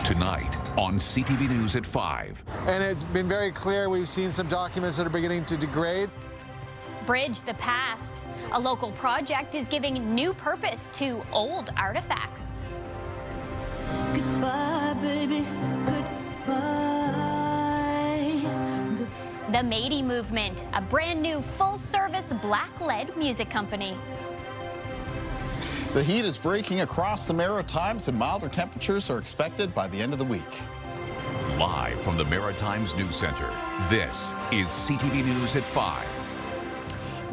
Tonight on CTV News at 5. And it's been very clear we've seen some documents that are beginning to degrade. Bridge the past. A local project is giving new purpose to old artifacts. Goodbye, baby. Goodbye. The Métis Movement, a brand new full-service black-led music company. The heat is breaking across the Maritimes and milder temperatures are expected by the end of the week. Live from the Maritimes News Center, this is CTV News at 5.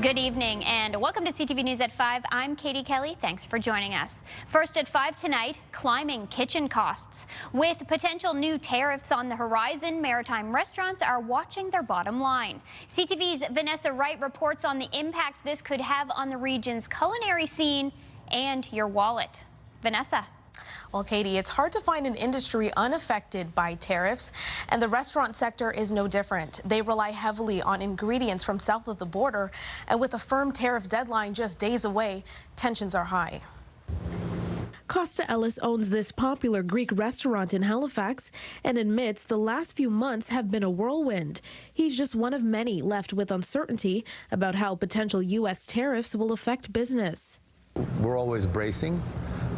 Good evening and welcome to CTV News at 5. I'm Katie Kelly. Thanks for joining us. First at 5 tonight, climbing kitchen costs. With potential new tariffs on the horizon, maritime restaurants are watching their bottom line. CTV's Vanessa Wright reports on the impact this could have on the region's culinary scene and your wallet. Vanessa. Well, Katie, it's hard to find an industry unaffected by tariffs, and the restaurant sector is no different. They rely heavily on ingredients from south of the border, and with a firm tariff deadline just days away, tensions are high. Costa Ellis owns this popular Greek restaurant in Halifax and admits the last few months have been a whirlwind. He's just one of many left with uncertainty about how potential U.S. tariffs will affect business. We're always bracing.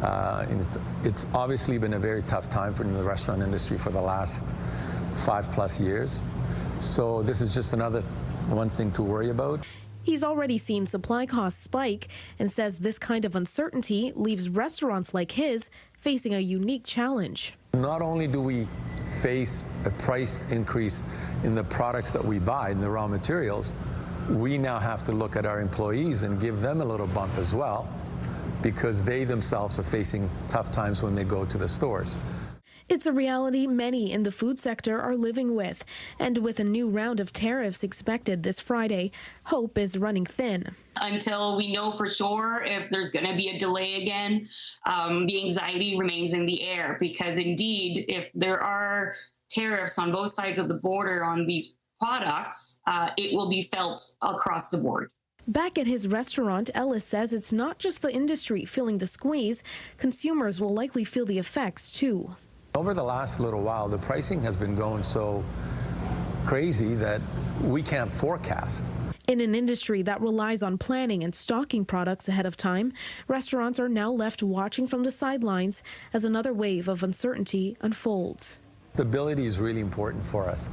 And it's obviously been a very tough time for the restaurant industry for the last 5+ years. So this is just another one thing to worry about. He's already seen supply costs spike and says this kind of uncertainty leaves restaurants like his facing a unique challenge. Not only do we face a price increase in the products that we buy, in the raw materials, we now have to look at our employees and give them a little bump as well, because they themselves are facing tough times when they go to the stores. It's a reality many in the food sector are living with. And with a new round of tariffs expected this Friday, hope is running thin. Until we know for sure if there's going to be a delay again, the anxiety remains in the air, because indeed, if there are tariffs on both sides of the border on these products, it will be felt across the board. Back at his restaurant, Ellis says it's not just the industry feeling the squeeze. Consumers will likely feel the effects, too. Over the last little while, the pricing has been going so crazy that we can't forecast. In an industry that relies on planning and stocking products ahead of time, restaurants are now left watching from the sidelines as another wave of uncertainty unfolds. Stability is really important for us.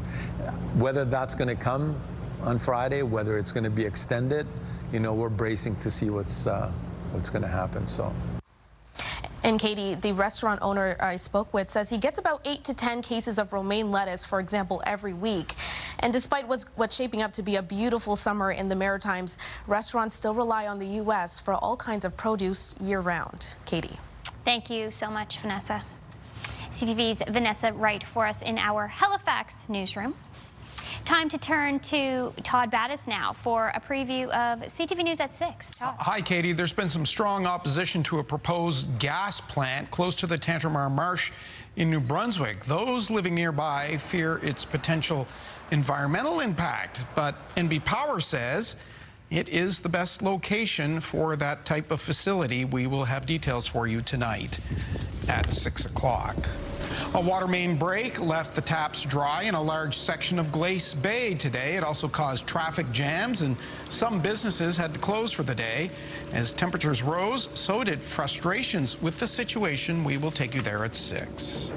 Whether that's going to come on Friday, whether it's going to be extended, we're bracing to see what's going to happen. So. And Katie, the restaurant owner I spoke with says he gets about 8 to 10 cases of romaine lettuce, for example, every week. And despite what's shaping up to be a beautiful summer in the Maritimes, restaurants still rely on the U.S. for all kinds of produce year-round. Katie. Thank you so much, Vanessa. CTV's Vanessa Wright for us in our Halifax newsroom. Time to turn to Todd Battis now for a preview of CTV News at 6. Todd. Hi, Katie. There's been some strong opposition to a proposed gas plant close to the Tantramar Marsh in New Brunswick. Those living nearby fear its potential environmental impact, but NB Power says it is the best location for that type of facility. We will have details for you tonight at 6 o'clock. A water main break left the taps dry in a large section of Glace Bay today. It also caused traffic jams, and some businesses had to close for the day. As temperatures rose, so did frustrations with the situation. We will take you there at 6.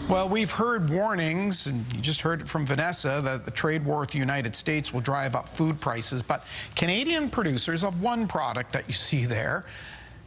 Well, we've heard warnings, and you just heard it from Vanessa, that the trade war with the United States will drive up food prices. But Canadian producers of one product that you see there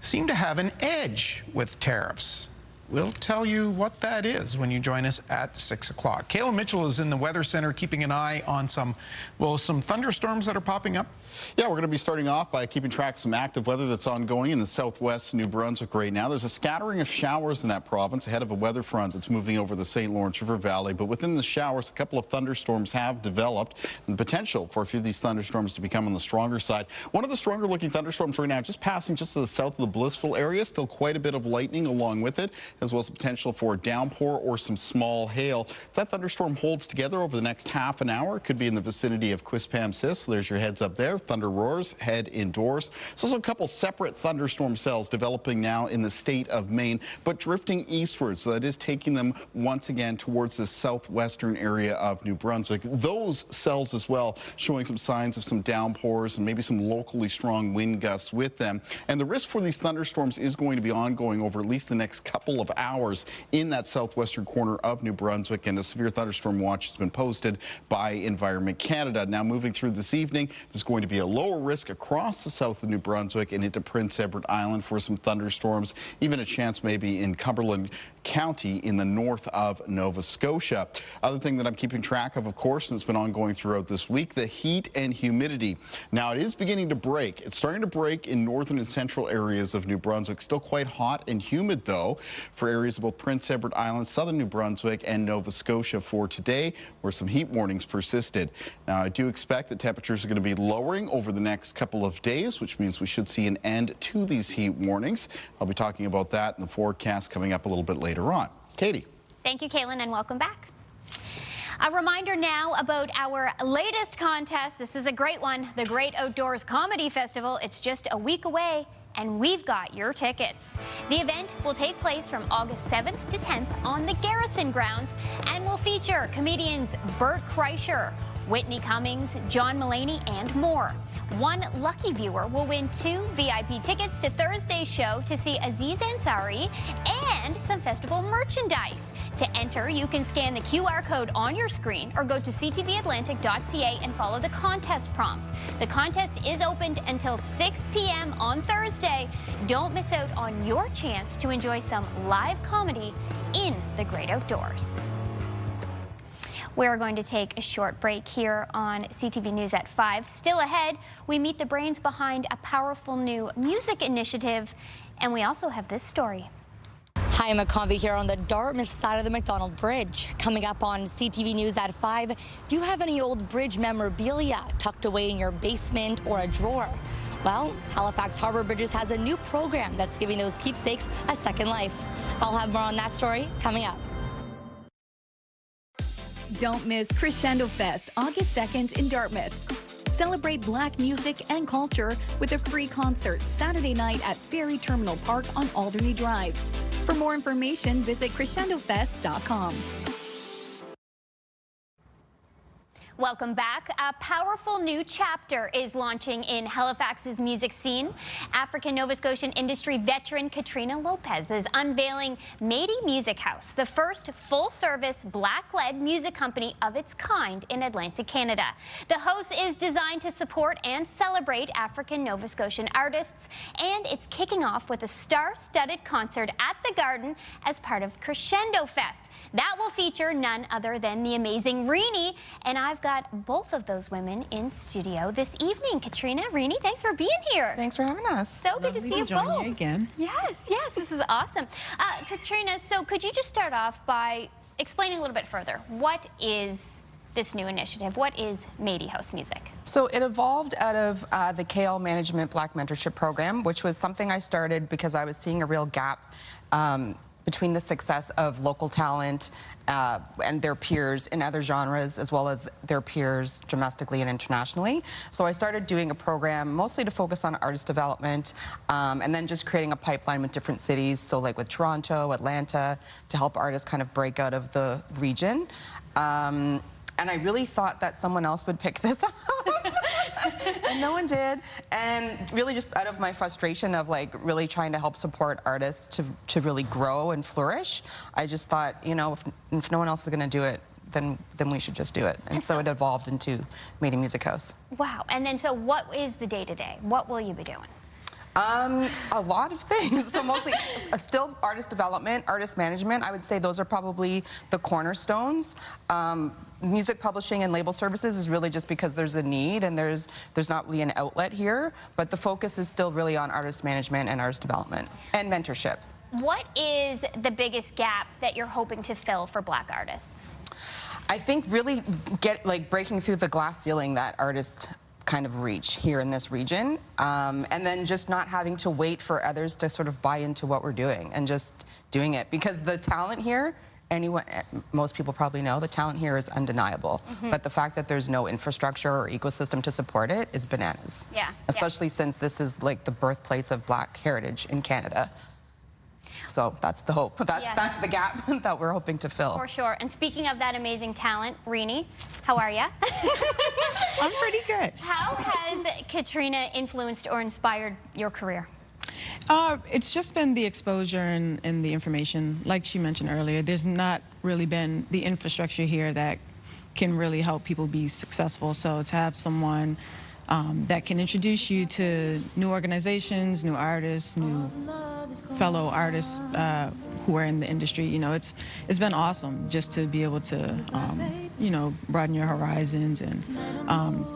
seem to have an edge with tariffs. We'll tell you what that is when you join us at 6 o'clock. Kayla Mitchell is in the Weather Center keeping an eye on some thunderstorms that are popping up. Yeah, we're going to be starting off by keeping track of some active weather that's ongoing in the southwest New Brunswick right now. There's a scattering of showers in that province ahead of a weather front that's moving over the St. Lawrence River Valley. But within the showers, a couple of thunderstorms have developed, and the potential for a few of these thunderstorms to become on the stronger side. One of the stronger looking thunderstorms right now just passing just to the south of the Blissful area. Still quite a bit of lightning along with it. as well as the potential for a downpour or some small hail. If that thunderstorm holds together over the next half an hour, it could be in the vicinity of Quispamsis. So there's your heads up there. Thunder roars, head indoors. There's also a couple separate thunderstorm cells developing now in the state of Maine, but drifting eastward. So that is taking them once again towards the southwestern area of New Brunswick. Those cells as well showing some signs of some downpours and maybe some locally strong wind gusts with them. And the risk for these thunderstorms is going to be ongoing over at least the next couple of hours in that southwestern corner of New Brunswick, and a severe thunderstorm watch has been posted by Environment Canada. Now moving through this evening, there's going to be a lower risk across the south of New Brunswick and into Prince Edward Island for some thunderstorms, even a chance maybe in Cumberland County in the north of Nova Scotia. Other thing that I'm keeping track of course, and it's been ongoing throughout this week, the heat and humidity. Now it is beginning to break. It's starting to break in northern and central areas of New Brunswick. Still quite hot and humid though for areas of both Prince Edward Island, southern New Brunswick and Nova Scotia for today, where some heat warnings persisted. Now I do expect that temperatures are going to be lowering over the next couple of days, which means we should see an end to these heat warnings. I'll be talking about that in the forecast coming up a little bit later on. Katie. Thank you, Caitlin, and welcome back. A reminder now about our latest contest. This is a great one, the Great Outdoors Comedy Festival. It's just a week away, and we've got your tickets. The event will take place from August 7th to 10th on the Garrison grounds and will feature comedians Bert Kreischer, Whitney Cummings, John Mulaney, and more. One lucky viewer will win 2 VIP tickets to Thursday's show to see Aziz Ansari and some festival merchandise. To enter, you can scan the QR code on your screen or go to ctvatlantic.ca and follow the contest prompts. The contest is opened until 6 p.m. on Thursday. Don't miss out on your chance to enjoy some live comedy in the great outdoors. We're going to take a short break here on CTV News at 5. Still ahead, we meet the brains behind a powerful new music initiative, and we also have this story. Hi, I'm McConvey here on the Dartmouth side of the McDonald Bridge. Coming up on CTV News at 5, do you have any old bridge memorabilia tucked away in your basement or a drawer? Well, Halifax Harbour Bridges has a new program that's giving those keepsakes a second life. I'll have more on that story coming up. Don't miss Crescendo Fest, August 2nd in Dartmouth. Celebrate Black music and culture with a free concert Saturday night at Ferry Terminal Park on Alderney Drive. For more information, visit crescendofest.com. Welcome back. A powerful new chapter is launching in Halifax's music scene. African Nova Scotian industry veteran Katrina Lopez is unveiling Métis Music House, the first full-service Black-led music company of its kind in Atlantic Canada. The house is designed to support and celebrate African Nova Scotian artists, and it's kicking off with a star-studded concert at the Garden as part of Crescendo Fest. That will feature none other than the amazing Renee, and I've got both of those women in studio this evening. Katrina, Renee, thanks for being here. Thanks for having us. So good to see you both. You again. Yes, this is awesome. Katrina, so could you just start off by explaining a little bit further? What is this new initiative? What is Métis House Music? So it evolved out of the KL Management Black Mentorship Program, which was something I started because I was seeing a real gap between the success of local talent and their peers in other genres, as well as their peers domestically and internationally. So I started doing a program mostly to focus on artist development, and then just creating a pipeline with different cities, so like with Toronto, Atlanta, to help artists kind of break out of the region. And I really thought that someone else would pick this up. And no one did. And really just out of my frustration of like really trying to help support artists to really grow and flourish, I just thought, you know, if no one else is going to do it, then we should just do it. And so it evolved into Métis Music House. Wow. And then so what is the day-to-day? What will you be doing? A lot of things. So mostly still artist development, artist management. I would say those are probably the cornerstones. Music publishing and label services is really just because there's a need and there's not really an outlet here. But the focus is still really on artist management and artist development and mentorship. What is the biggest gap that you're hoping to fill for Black artists? I think really breaking through the glass ceiling that artists kind of reach here in this region, and then just not having to wait for others to sort of buy into what we're doing and just doing it, because the talent here, most people probably know, the talent here is undeniable. But the fact that there's no infrastructure or ecosystem to support it is bananas. Yeah. Especially since this is like the birthplace of Black heritage in Canada. So that's the hope. That's the gap that we're hoping to fill. For sure. And speaking of that amazing talent, Rini, how are you? I'm pretty good. How has Katrina influenced or inspired your career? It's just been the exposure and the information. Like she mentioned earlier, there's not really been the infrastructure here that can really help people be successful. So to have someone that can introduce you to new organizations, new artists, new fellow artists who are in the industry, you know, it's been awesome just to be able to, you know, broaden your horizons and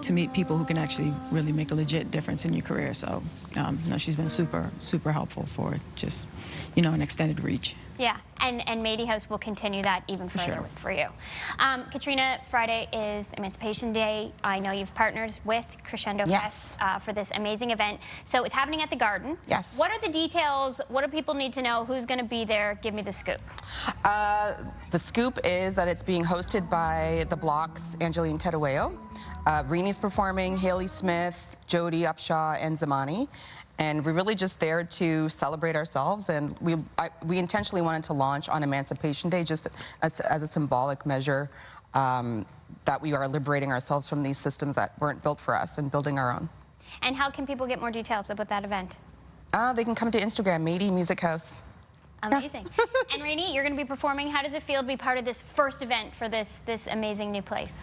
to meet people who can actually really make a legit difference in your career. So, you know, she's been super helpful for just, you know, an extended reach. Yeah, and Mady House will continue that even further for you. Katrina, Friday is Emancipation Day. I know you've partnered with Crescendo Fest for this amazing event. So it's happening at the Garden. Yes. What are the details? What do people need to know? Who's going to be there? Give me the scoop. The scoop is that it's being hosted by the Block's Angeline Terueo. Rini's performing, Haley Smith, Jody Upshaw, and Zamani. And we're really just there to celebrate ourselves, and we intentionally wanted to launch on Emancipation Day just as a symbolic measure that we are liberating ourselves from these systems that weren't built for us and building our own. And how can people get more details about that event? They can come to Instagram, Mady Music House. Amazing. And Rini, you're going to be performing. How does it feel to be part of this first event for this amazing new place?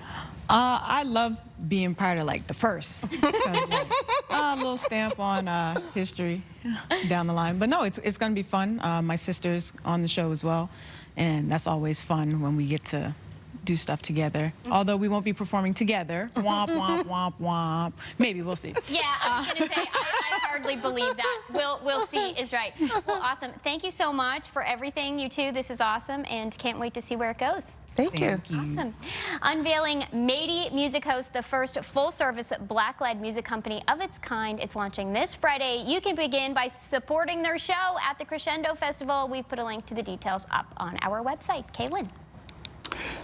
I love being part of like the first. Like, a little stamp on history down the line. But no, it's going to be fun. My sister's on the show as well, and that's always fun when we get to do stuff together. Although we won't be performing together. Womp, womp, womp, womp. Maybe, we'll see. Yeah, I was going to say, I hardly believe that. We'll see is right. Well, awesome. Thank you so much for everything, you two. This is awesome, and can't wait to see where it goes. Thank you. Awesome. Unveiling Mady Music House, the first full-service Black-led music company of its kind. It's launching this Friday. You can begin by supporting their show at the Crescendo Festival. We've put a link to the details up on our website. Kaylin.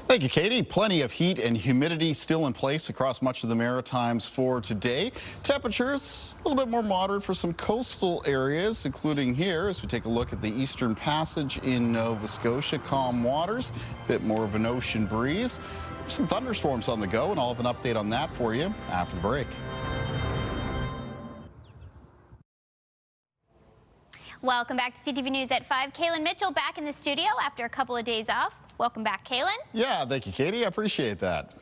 Thank you, Katie. Plenty of heat and humidity still in place across much of the Maritimes for today. Temperatures a little bit more moderate for some coastal areas, including here as we take a look at the Eastern Passage in Nova Scotia. Calm waters, a bit more of an ocean breeze. Some thunderstorms on the go, and I'll have an update on that for you after the break. Welcome back to CTV News at 5. Kaylin Mitchell back in the studio after a couple of days off. Welcome back, Kaylin. Yeah, thank you, Katie. I appreciate that.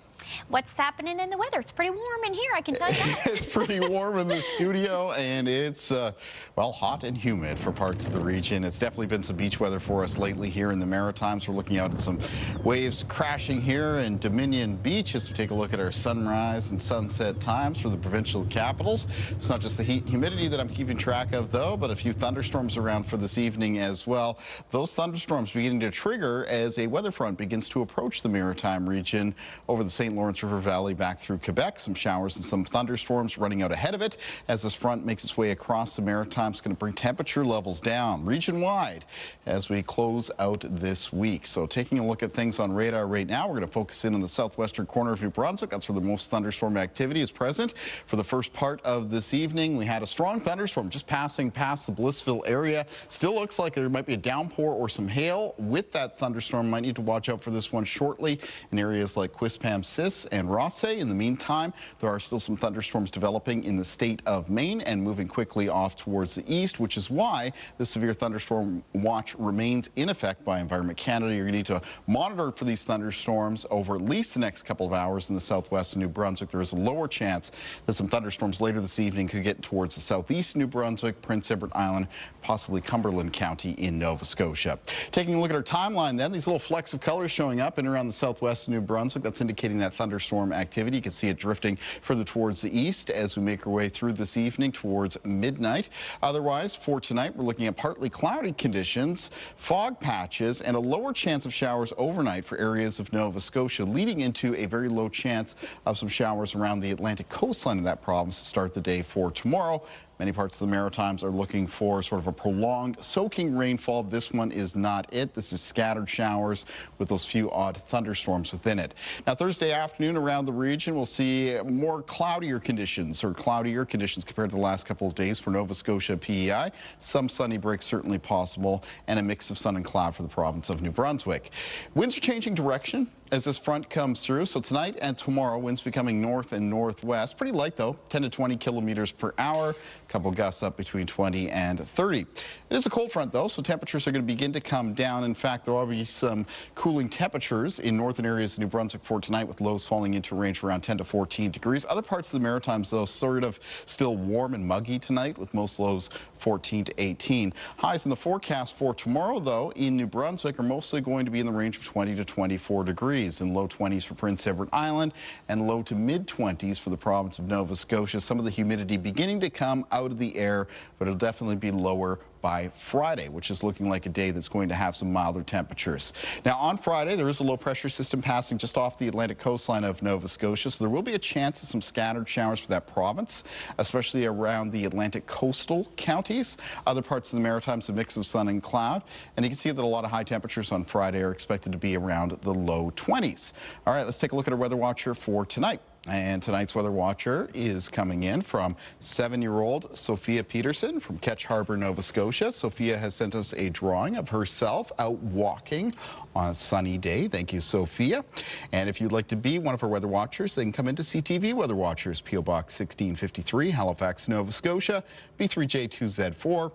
What's happening in the weather? It's pretty warm in here, I can tell you that. It's pretty warm in the studio, and it's, well, hot and humid for parts of the region. It's definitely been some beach weather for us lately here in the Maritimes. We're looking out at some waves crashing here in Dominion Beach as we take a look at our sunrise and sunset times for the provincial capitals. It's not just the heat and humidity that I'm keeping track of, though, but a few thunderstorms around for this evening as well. Those thunderstorms beginning to trigger as a weather front begins to approach the Maritime region over the St. Lawrence River Valley back through Quebec. Some showers and some thunderstorms running out ahead of it as this front makes its way across the Maritimes. It's going to bring temperature levels down region-wide as we close out this week. So taking a look at things on radar right now, we're going to focus in on the southwestern corner of New Brunswick. That's where the most thunderstorm activity is present. For the first part of this evening, we had a strong thunderstorm just passing past the Blissville area. Still looks like there might be a downpour or some hail with that thunderstorm. Might need to watch out for this one shortly in areas like Quispam-Sis and Rothsay. In the meantime, there are still some thunderstorms developing in the state of Maine and moving quickly off towards the east, which is why the severe thunderstorm watch remains in effect by Environment Canada. You're going to need to monitor for these thunderstorms over at least the next couple of hours in the southwest of New Brunswick. There is a lower chance that some thunderstorms later this evening could get towards the southeast New Brunswick, Prince Edward Island, possibly Cumberland County in Nova Scotia. Taking a look at our timeline then, these little flecks of color showing up in around the southwest of New Brunswick, that's indicating that thunderstorm activity. You can see it drifting further towards the east as we make our way through this evening towards midnight. Otherwise, for tonight, we're looking at partly cloudy conditions, fog patches, and a lower chance of showers overnight for areas of Nova Scotia, leading into a very low chance of some showers around the Atlantic coastline of that province to start the day for tomorrow. Many parts of the Maritimes are looking for sort of a prolonged soaking rainfall. This one is not it. This is scattered showers with those few odd thunderstorms within it. Now, Thursday afternoon around the region, we'll see more cloudier conditions compared to the last couple of days for Nova Scotia PEI. Some sunny breaks certainly possible, and a mix of sun and cloud for the province of New Brunswick. Winds are changing direction as this front comes through. So tonight and tomorrow, winds becoming north and northwest. Pretty light though, 10 to 20 kilometers per hour. A couple gusts up between 20 and 30. It is a cold front though, so temperatures are going to begin to come down. In fact, there will be some cooling temperatures in northern areas of New Brunswick for tonight, with lows falling into a range around 10 to 14 degrees. Other parts of the Maritimes though, sort of still warm and muggy tonight, with most lows 14 to 18. Highs in the forecast for tomorrow though in New Brunswick are mostly going to be in the range of 20 to 24 degrees. And low 20s for Prince Edward Island, and low to mid 20s for the province of Nova Scotia. Some of the humidity beginning to come out of the air, but it'll definitely be lower by Friday, which is looking like a day that's going to have some milder temperatures. Now on Friday, there is a low pressure system passing just off the Atlantic coastline of Nova Scotia, so there will be a chance of some scattered showers for that province, especially around the Atlantic coastal counties. Other parts of the Maritimes, a mix of sun and cloud, and you can see that a lot of high temperatures on Friday are expected to be around the low 20s. All right, let's take a look at our weather watcher for tonight. And tonight's weather watcher is coming in from 7-year-old Sophia Peterson from Ketch Harbor, Nova Scotia. Sophia has sent us a drawing of herself out walking on a sunny day. Thank you, Sophia. And if you'd like to be one of our weather watchers, then come into CTV Weather Watchers, P.O. Box 1653, Halifax, Nova Scotia, B3J2Z4,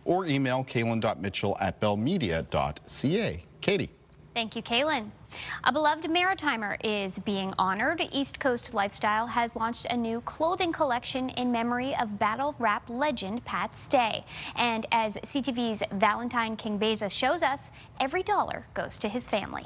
or email kaylin.mitchell@bellmedia.ca. Katie. Thank you, Kaylin. A beloved Maritimer is being honored. East Coast Lifestyle has launched a new clothing collection in memory of battle rap legend Pat Stay. And as CTV's Valentine King Beza shows us, every dollar goes to his family.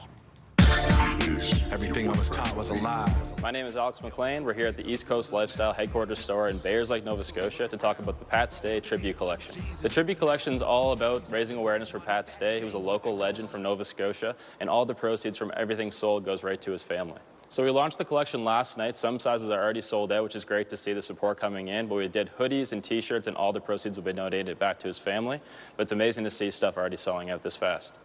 Everything I was taught was a lie. My name is Alex McLean. We're here at the East Coast Lifestyle headquarters store in Bayers Lake, Nova Scotia to talk about the Pat Stay Tribute Collection. The Tribute Collection is all about raising awareness for Pat Stay. He was a local legend from Nova Scotia, and all the proceeds from everything sold goes right to his family. So we launched the collection last night. Some sizes are already sold out, which is great to see the support coming in, but we did hoodies and t-shirts, and all the proceeds will be donated back to his family. But it's amazing to see stuff already selling out this fast.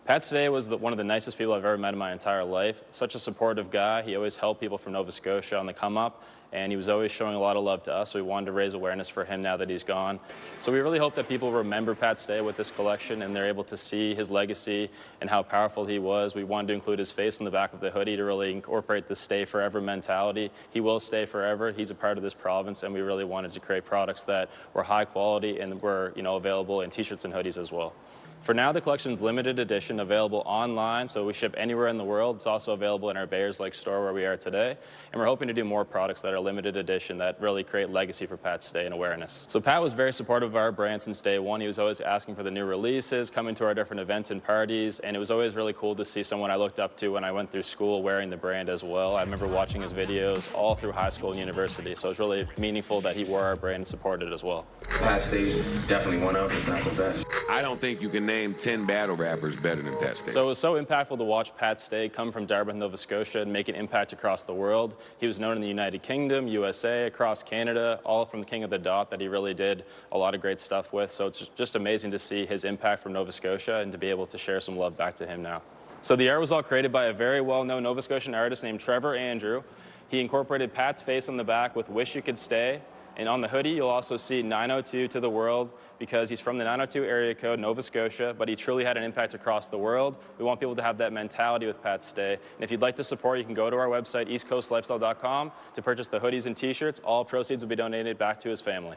Pat Stay was one of the nicest people I've ever met in my entire life. Such a supportive guy. He always helped people from Nova Scotia on the come up, and he was always showing a lot of love to us, so we wanted to raise awareness for him now that he's gone. So we really hope that people remember Pat Stay with this collection, and they're able to see his legacy and how powerful he was. We wanted to include his face on the back of the hoodie to really incorporate the stay forever mentality. He will stay forever. He's a part of this province, and we really wanted to create products that were high quality and were, available in t-shirts and hoodies as well. For now, the collection is limited edition, available online, so we ship anywhere in the world. It's also available in our Bayers Lake store where we are today. And we're hoping to do more products that are limited edition that really create legacy for Pat Stay and awareness. So Pat was very supportive of our brand since day one. He was always asking for the new releases, coming to our different events and parties, and it was always really cool to see someone I looked up to when I went through school wearing the brand as well. I remember watching his videos all through high school and university, so it's really meaningful that he wore our brand and supported it as well. Pat Stay's definitely one of, if not the best. I don't think you can name 10 battle rappers better than Pat Stay. So it was so impactful to watch Pat Stay come from Dartmouth, Nova Scotia and make an impact across the world. He was known in the United Kingdom, USA, across Canada, all from the King of the Dot that he really did a lot of great stuff with. So it's just amazing to see his impact from Nova Scotia and to be able to share some love back to him now. So the art was all created by a very well-known Nova Scotian artist named Trevor Andrew. He incorporated Pat's face on the back with "Wish You Could Stay." And on the hoodie, you'll also see 902 to the world, because he's from the 902 area code, Nova Scotia, but he truly had an impact across the world. We want people to have that mentality with Pat Stay. And if you'd like to support, you can go to our website, eastcoastlifestyle.com, to purchase the hoodies and t-shirts. All proceeds will be donated back to his family.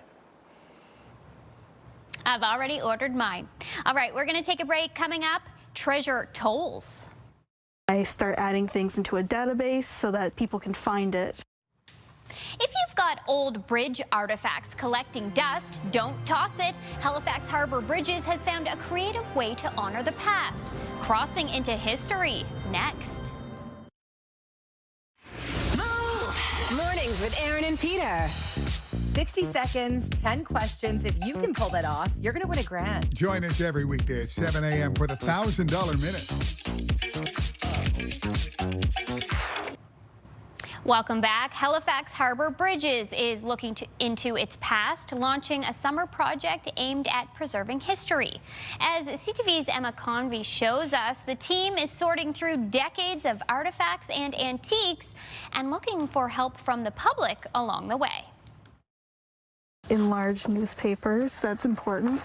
I've already ordered mine. All right, we're going to take a break. Coming up, treasure tolls. I start adding things into a database so that people can find it. If you've got old bridge artifacts collecting dust, don't toss it. Halifax Harbor Bridges has found a creative way to honor the past. Crossing into history, next. with Aaron and Peter. 60 seconds, 10 questions. If you can pull that off, you're going to win $1,000. Join us every weekday at 7 a.m. for the $1,000 Minute. Welcome back. Halifax Harbour Bridges is looking into its past, launching a summer project aimed at preserving history. As CTV's Emma Convey shows us, the team is sorting through decades of artifacts and antiques and looking for help from the public along the way. In large newspapers, that's important.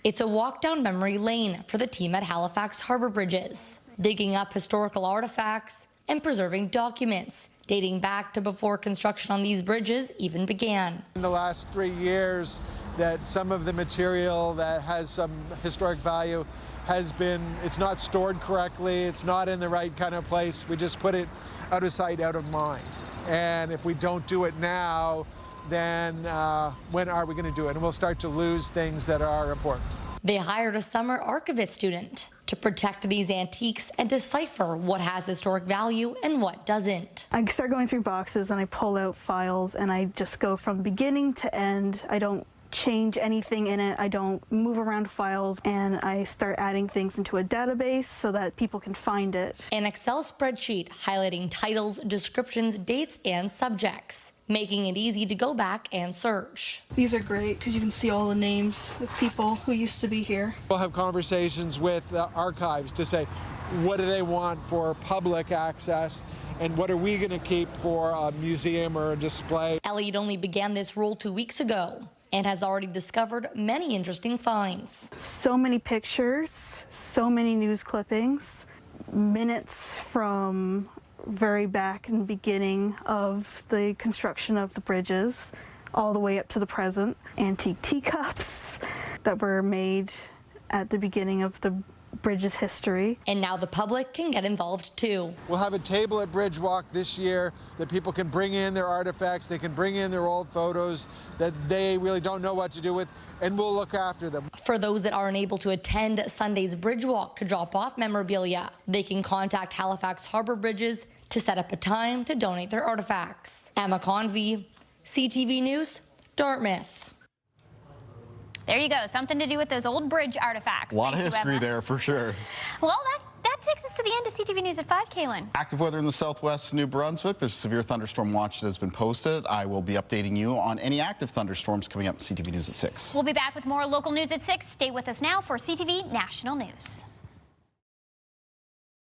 It's a walk down memory lane for the team at Halifax Harbour Bridges, digging up historical artifacts and preserving documents dating back to before construction on these bridges even began. In the last 3 years, that some of the material that has some historic value it's not stored correctly, it's not in the right kind of place. We just put it out of sight, out of mind. And if we don't do it now, then when are we going to do it? And we'll start to lose things that are important. They hired a summer archivist student to protect these antiques and decipher what has historic value and what doesn't. I start going through boxes and I pull out files and I just go from beginning to end. I don't change anything in it. I don't move around files, and I start adding things into a database so that people can find it. An Excel spreadsheet highlighting titles, descriptions, dates, and subjects, making it easy to go back and search. These are great because you can see all the names of people who used to be here. We'll have conversations with the archives to say, what do they want for public access, and what are we going to keep for a museum or a display? Elliot only began this role 2 weeks ago and has already discovered many interesting finds. So many pictures, so many news clippings, minutes from very back in the beginning of the construction of the bridges, all the way up to the present. Antique teacups that were made at the beginning of the bridge's history. And now the public can get involved too. We'll have a table at Bridge Walk this year that people can bring in their artifacts, they can bring in their old photos that they really don't know what to do with, and we'll look after them. For those that aren't able to attend Sunday's Bridge Walk to drop off memorabilia, they can contact Halifax Harbour Bridges to set up a time to donate their artifacts. Emma Convey, CTV News, Dartmouth. There you go. Something to do with those old bridge artifacts. A lot of history there for sure. Well, that takes us to the end of CTV News at 5, Kaylin. Active weather in the southwest New Brunswick. There's a severe thunderstorm watch that has been posted. I will be updating you on any active thunderstorms coming up in CTV News at 6. We'll be back with more local news at 6. Stay with us now for CTV National News.